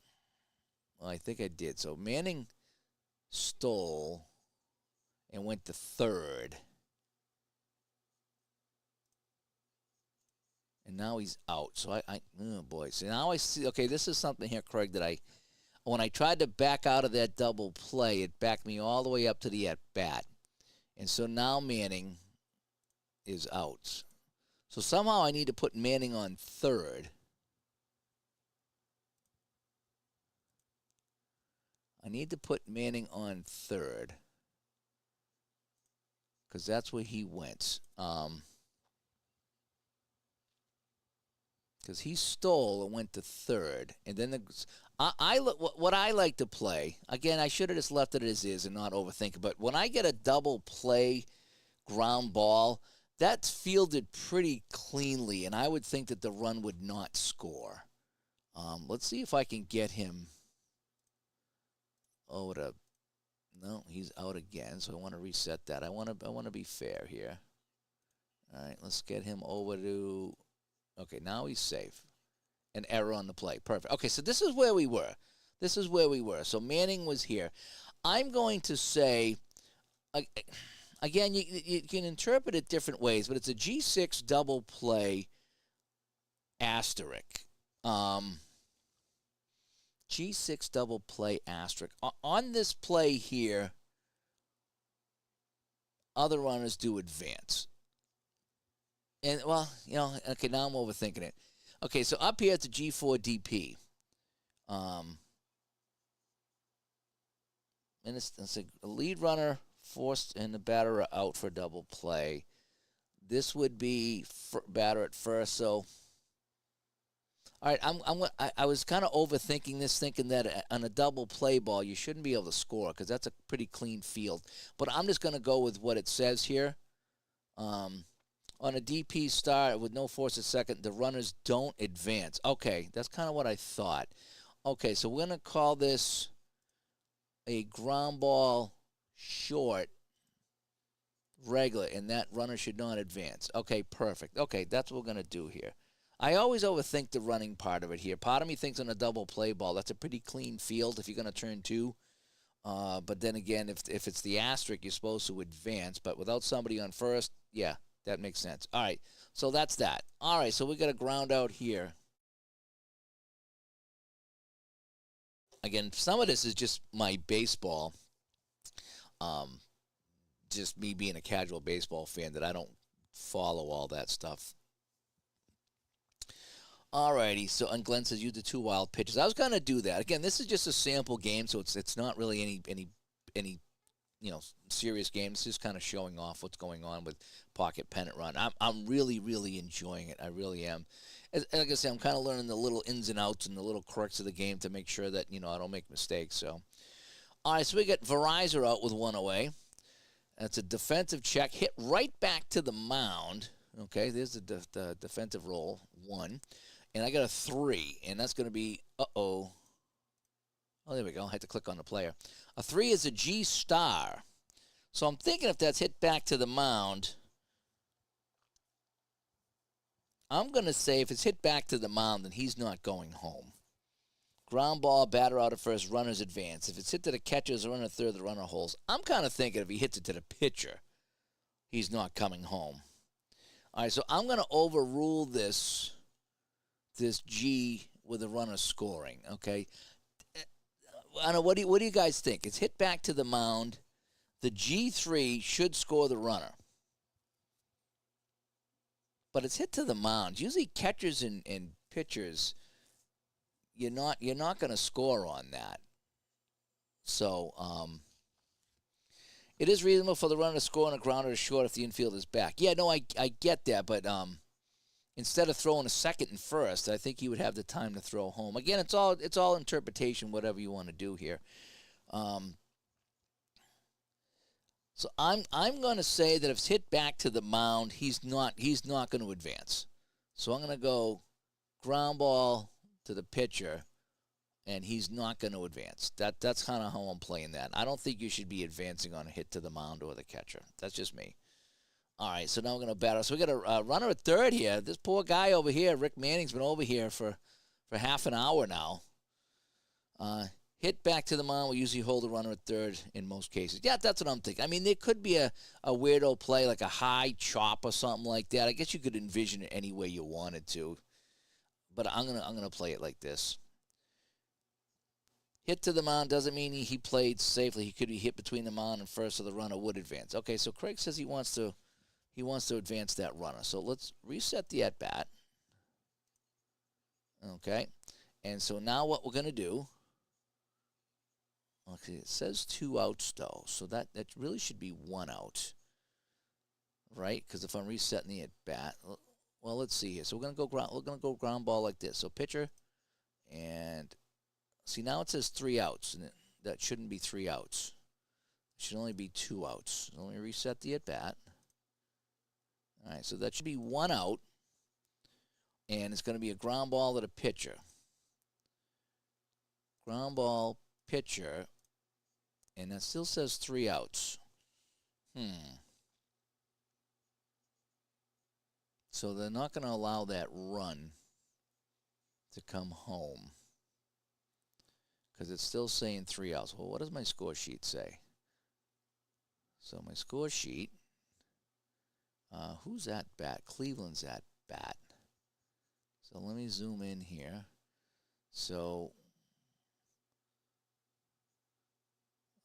well, I think I did. So Manning stole and went to third. And now he's out. So oh boy. So now I see, okay, this is something here, Craig, that when I tried to back out of that double play, it backed me all the way up to the at-bat. And so now Manning is out. So somehow I need to put Manning on third. I need to put Manning on third because that's where he went. Because he stole and went to third, and then what I like to play again. I should have just left it as is and not overthink it. But when I get a double play ground ball, That's fielded pretty cleanly, and I would think that the run would not score. Let's see if I can get him over to. No, he's out again, so I want to reset that. I want to be fair here. All right, let's get him over to. Okay, now he's safe. An error on the play. Perfect. Okay, so this is where we were. So Manning was here. I'm going to say, again, you can interpret it different ways, but it's a G6 double play asterisk. G6 double play asterisk. On this play here, other runners do advance. And, well, okay, now I'm overthinking it. Okay, so up here it's a G4 DP. And it's a lead runner forced and the batter out for double play. This would be batter at first. So, all right, I was kind of overthinking this, thinking that on a double play ball you shouldn't be able to score because that's a pretty clean field. But I'm just going to go with what it says here. On a DP start with no force at second, the runners don't advance. Okay, that's kind of what I thought. Okay, so we're going to call this a ground ball short regular, and that runner should not advance. Okay, perfect. Okay, that's what we're going to do here. I always overthink the running part of it here. Part of me thinks on a double play ball, that's a pretty clean field if you're going to turn two. But then again, if it's the asterisk, you're supposed to advance. But without somebody on first, yeah, that makes sense. All right, so that's that. All right, so we got a ground out here. Again, some of this is just my baseball. Just me being a casual baseball fan that I don't follow all that stuff. All righty, so and Glenn says you the 2 wild pitches. I was going to do that. Again, this is just a sample game, so it's not really any serious game. It's just kind of showing off what's going on with Pocket Pennant Run. I'm really, really enjoying it. I really am. Like I said, I'm kind of learning the little ins and outs and the little quirks of the game to make sure that, I don't make mistakes. So, all right, so we got Verizon out with one away. That's a defensive check, hit right back to the mound. Okay, there's the defensive roll, 1. And I got a 3, and that's going to be, oh, there we go. I had to click on the player. A 3 is a G star. So I'm thinking if that's hit back to the mound, I'm going to say if it's hit back to the mound, then he's not going home. Ground ball, batter out at first, runners advance. If it's hit to the catcher's runner at third, the runner holds. I'm kind of thinking if he hits it to the pitcher, he's not coming home. All right, so I'm going to overrule this G with the runner scoring, okay? I don't know, what do you guys think? It's hit back to the mound. The G3 should score the runner. But it's hit to the mound. Usually catchers and pitchers, you're not going to score on that. So it is reasonable for the runner to score on a grounder to short if the infield is back. Yeah, no, I get that, but instead of throwing a second and first, I think he would have the time to throw home. Again, it's all interpretation, whatever you want to do here. So I'm going to say that if it's hit back to the mound, he's not going to advance. So I'm going to go ground ball to the pitcher, and he's not going to advance. That's kind of how I'm playing that. I don't think you should be advancing on a hit to the mound or the catcher. That's just me. All right, so now we're going to batter. So we got a runner at third here. This poor guy over here, Rick Manning's been over here for half an hour now. Hit back to the mound. We usually hold the runner at third in most cases. Yeah, that's what I'm thinking. I mean, there could be a weirdo play like a high chop or something like that. I guess you could envision it any way you wanted to. But I'm gonna play it like this. Hit to the mound doesn't mean he played safely. He could be hit between the mound and first, so the runner would advance. Okay, so Craig says he wants to advance that runner. So let's reset the at-bat. Okay, and so now what we're gonna do. Okay, it says 2 outs though, so that really should be 1 out, right? Because if I'm resetting the at bat, well, let's see here. So we're gonna go ground ball like this. So pitcher, and see now it says 3 outs, and that shouldn't be 3 outs. It should only be 2 outs. So let me reset the at bat. All right, so that should be 1 out, and it's going to be a ground ball to the pitcher. Ground ball, pitcher, and that still says 3 outs. So they're not going to allow that run to come home because it's still saying 3 outs. Well, what does my score sheet say? So my score sheet, who's at bat? Cleveland's at bat. So let me zoom in here. So,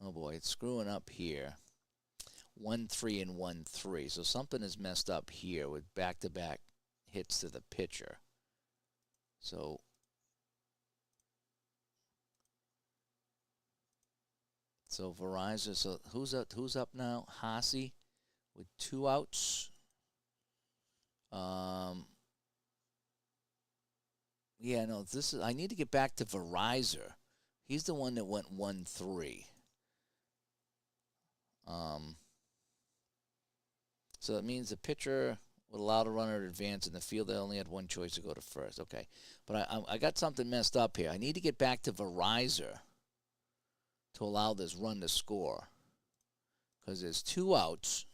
oh boy, it's screwing up here. 1-3 and 1-3. So something is messed up here with back-to-back hits to the pitcher. So Verizon. So who's up now? Haase with 2 outs. Yeah, no, this is. I need to get back to Verizon. He's the one that went 1-3. So that means the pitcher would allow the runner to advance in the field. They only had one choice to go to first. Okay, but I got something messed up here. I need to get back to Verizon to allow this run to score because there's 2 outs.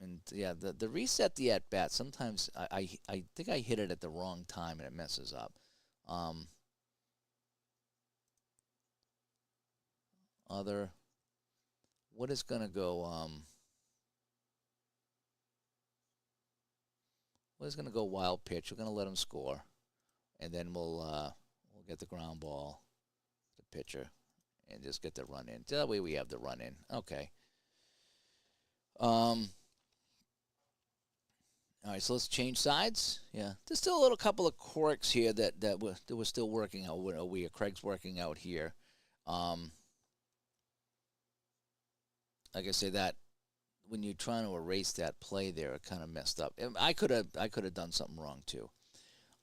And yeah, the reset the at bat. Sometimes I think I hit it at the wrong time and it messes up. What is gonna go? What is gonna go? Wild pitch. We're gonna let him score, and then we'll get the ground ball, the pitcher, and just get the run in. That way we have the run in. Okay. All right, so let's change sides. Yeah, there's still a little couple of quirks here that we're still working out. Craig's working out here. Like I say, that when you're trying to erase that play there, it kind of messed up. I could have done something wrong too.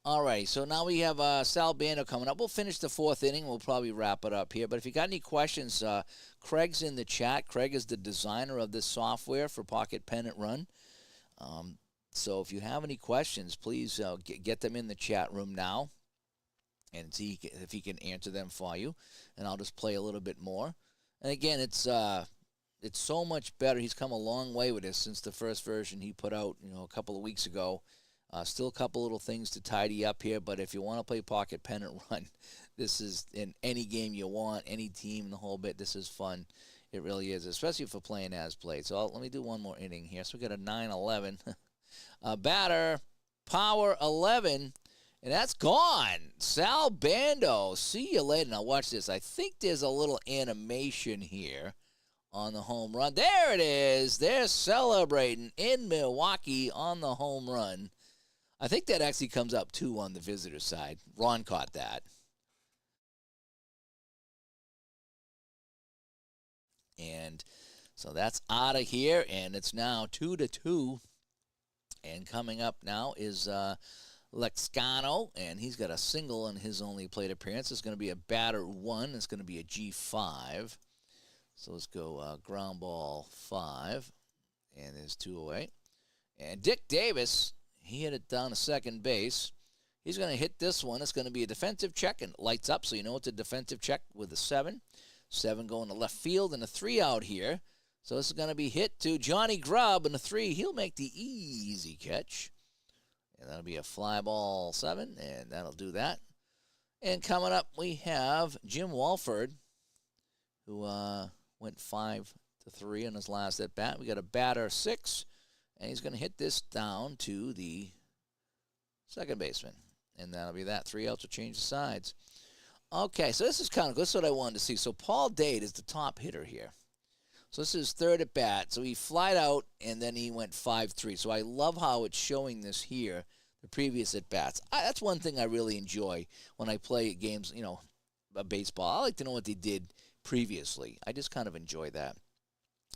All right, so now we have Sal Bando coming up. We'll finish the 4th inning. We'll probably wrap it up here. But if you got any questions, Craig's in the chat. Craig is the designer of this software for Pocket Pennant Run. So if you have any questions, please get them in the chat room now and see if he can answer them for you. And I'll just play a little bit more. And again, it's so much better. He's come a long way with this since the first version he put out, a couple of weeks ago. Still a couple little things to tidy up here, but if you want to play Pocket Pennant Run, this is in any game you want, any team, the whole bit. This is fun. It really is, especially for playing as played. So let me do one more inning here. So we got a 9-11. Batter, power 11, and that's gone. Sal Bando, see you later. Now watch this. I think there's a little animation here on the home run. There it is. They're celebrating in Milwaukee on the home run. I think that actually comes up, too, on the visitor side. Ron caught that. And so that's out of here, and it's now 2-2. And coming up now is Lexcano, and he's got a single in his only plate appearance. It's going to be a batter 1. It's going to be a G5. So let's go ground ball 5, and there's 2 away. And Dick Davis, he hit it down to second base. He's going to hit this one. It's going to be a defensive check, and it lights up, so you know it's a defensive check with a 7. 7 going to left field, and a 3 out here. So this is going to be hit to Johnny Grubb, and a 3. He'll make the easy catch. And that'll be a fly ball 7, and that'll do that. And coming up, we have Jim Walford, who went 5-3 in his last at bat. We got a batter 6, and he's going to hit this down to the second baseman, and that'll be that. 3 outs will change the sides. Okay, so this is kind of good. This is what I wanted to see. So Paul Dade is the top hitter here. So this is third at bat. So he flied out, and then he went 5-3. So I love how it's showing this here, the previous at bats. That's one thing I really enjoy when I play games, baseball. I like to know what they did previously. I just kind of enjoy that.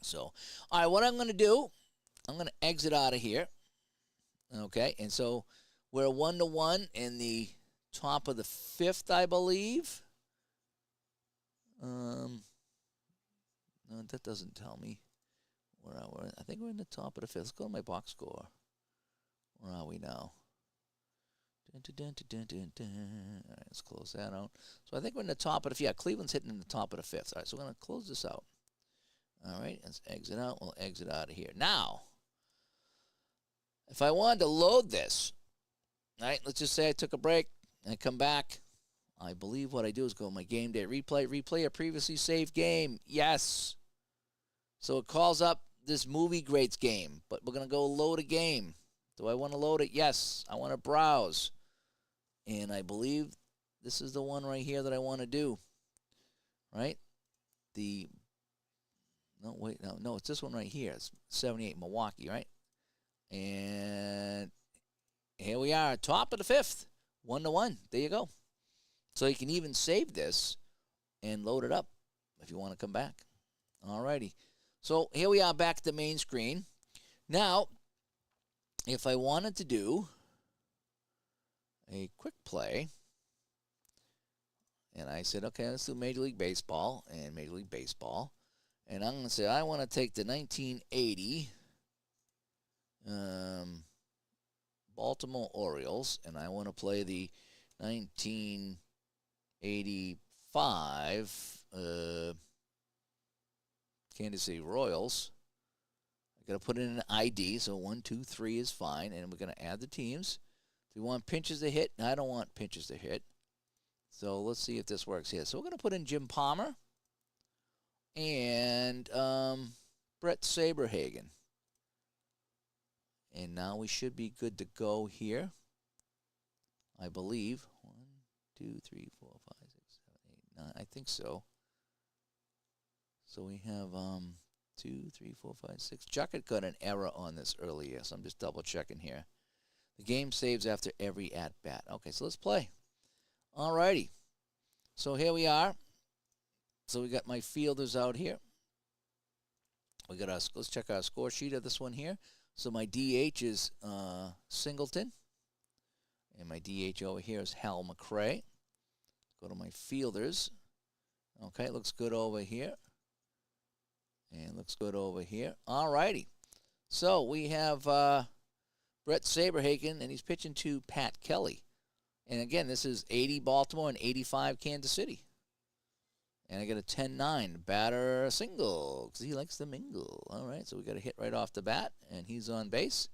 So, all right, what I'm going to do, I'm going to exit out of here. Okay, and so we're 1-1 in the top of the 5th, I believe. No, that doesn't tell me. Where are we? I think we're in the top of the fifth. Let's go to my box score. Where are we now? Dun, dun, dun, dun, dun, dun. All right, let's close that out. So I think we're in the top of the fifth. Yeah, Cleveland's hitting in the top of the fifth. All right, so we're going to close this out. All right, let's exit out. We'll exit out of here. Now, if I wanted to load this, all right, let's just say I took a break and I come back. I believe what I do is go my game day replay a previously saved game. Yes. So it calls up this movie greats game, but we're going to go load a game. Do I want to load it? Yes. I want to browse. And I believe this is the one right here that I want to do. Right? No, it's this one right here. It's 78 Milwaukee, right? And here we are, top of the fifth, 1-1. There you go. So you can even save this and load it up if you want to come back. All righty. So here we are back at the main screen. Now, if I wanted to do a quick play, and I said, okay, let's do Major League Baseball and Major League Baseball. And I'm going to say I want to take the 1980 Baltimore Orioles, and I want to play the 1985 Kansas City Royals. I got to put in an ID, so 1, 2, 3 is fine, and we're going to add the teams. Do we want pitches to hit? I don't want pitches to hit. So let's see if this works here. So we're going to put in Jim Palmer and Brett Saberhagen. And now we should be good to go here, I believe. 1, 2, 3, 4, 5, 6, 7, 8, 9. I think so. So we have 2, 3, 4, 5, 6. Juckett got an error on this earlier, so I'm just double checking here. The game saves after every at-bat. Okay, so let's play. All righty. So here we are. So we got my fielders out here. We got let's check our score sheet of this one here. So my DH is Singleton. And my DH over here is Hal McRae. Go to my fielders. Okay, looks good over here. And looks good over here. All righty. So we have Brett Saberhagen, and he's pitching to Pat Kelly. And again, this is 80 Baltimore and 85 Kansas City. And I got a 10-9 batter single because he likes to mingle. All right, so we got a hit right off the bat, and he's on base.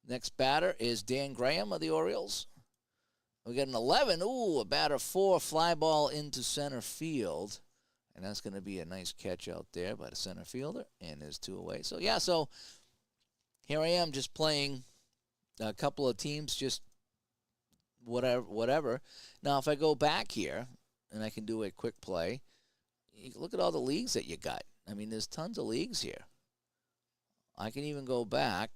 Next batter is Dan Graham of the Orioles. We got an 11. Ooh, a batter 4, fly ball into center field. And that's going to be a nice catch out there by the center fielder. And there's 2 away. So, yeah, so here I am just playing a couple of teams, just whatever. Now, if I go back here, and I can do a quick play, you look at all the leagues that you got. I mean, there's tons of leagues here. I can even go back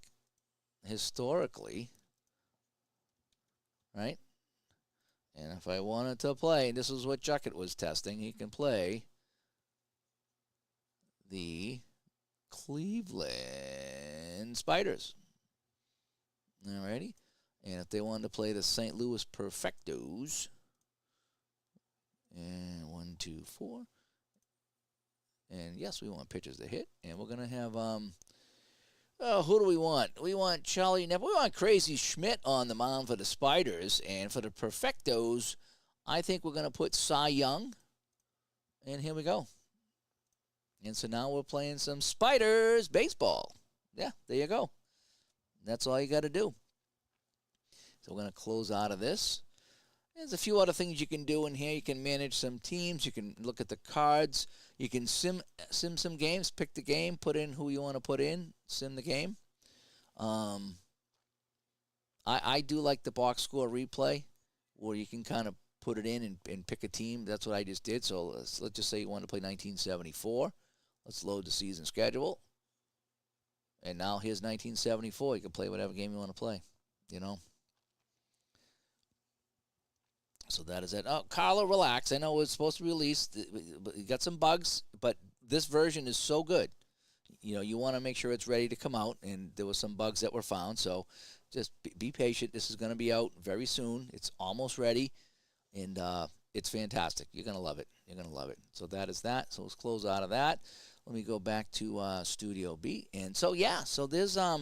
historically, right? And if I wanted to play, this is what Juckett was testing, he can play the Cleveland Spiders. Alrighty. And if they wanted to play the St. Louis Perfectos, and 1, 2, 4. And yes, we want pitchers to hit. And we're going to have, who do we want? We want Charlie Neville. We want Crazy Schmidt on the mound for the Spiders. And for the Perfectos, I think we're going to put Cy Young. And here we go. And so now we're playing some Spiders baseball. Yeah, there you go. That's all you got to do. So we're going to close out of this. There's a few other things you can do in here. You can manage some teams. You can look at the cards. You can sim some games. Pick the game. Put in who you want to put in. Sim the game. I do like the box score replay, where you can kind of put it in and pick a team. That's what I just did. So let's just say you want to play 1974. Let's load the season schedule. And now here's 1974. You can play whatever game you want to play, you know. So that is it. Oh, Carlo, relax. I know it's supposed to be released. You got some bugs, but this version is so good. You know, you want to make sure it's ready to come out, and there were some bugs that were found. So just be patient. This is going to be out very soon. It's almost ready, and it's fantastic. You're going to love it. You're going to love it. So that is that. So let's close out of that. Let me go back to Studio B. And so, yeah, so there's a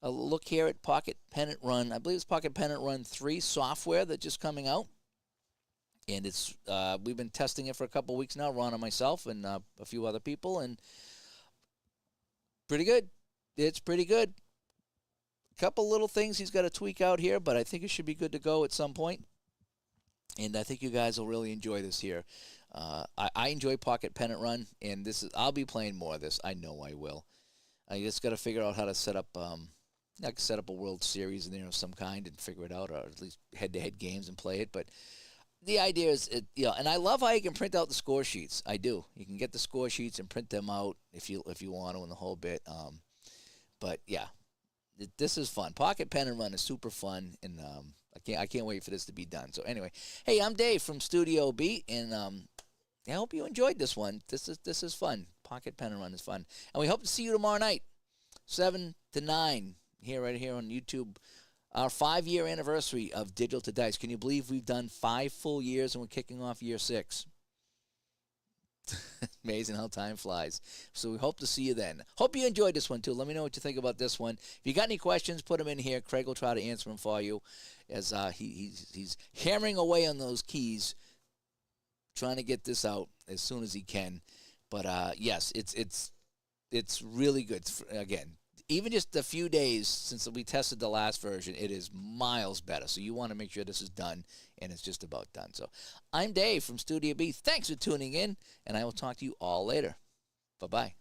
look here at Pocket Pennant Run. I believe it's Pocket Pennant Run 3 software that's just coming out. And it's we've been testing it for a couple weeks now, Ron and myself and a few other people, and pretty good. It's pretty good. A couple little things he's got to tweak out here, but I think it should be good to go at some point. And I think you guys will really enjoy this here. I enjoy Pocket Pennant Run, and I'll be playing more of this. I know I will. I just got to figure out how to set up I can set up a World Series in there of some kind and figure it out, or at least head-to-head games and play it. But the idea is, and I love how you can print out the score sheets. I do. You can get the score sheets and print them out if you want to in the whole bit. But yeah, this is fun. Pocket Pennant Run is super fun, and I can't wait for this to be done. So anyway, hey, I'm Dave from Studio B, and I hope you enjoyed this one. This is fun. Pocket Pennant Run is fun, and we hope to see you tomorrow night, 7 to 9, right here on YouTube. Our 5-year anniversary of Digital to Dice. Can you believe we've done 5 full years and we're kicking off year 6? Amazing how time flies. So we hope to see you then. Hope you enjoyed this one, too. Let me know what you think about this one. If you got any questions, put them in here. Craig will try to answer them for you as he's hammering away on those keys, trying to get this out as soon as he can. But, yes, it's really good. Again, even just a few days since we tested the last version, it is miles better. So you want to make sure this is done, and it's just about done. So I'm Dave from Studio B. Thanks for tuning in, and I will talk to you all later. Bye-bye.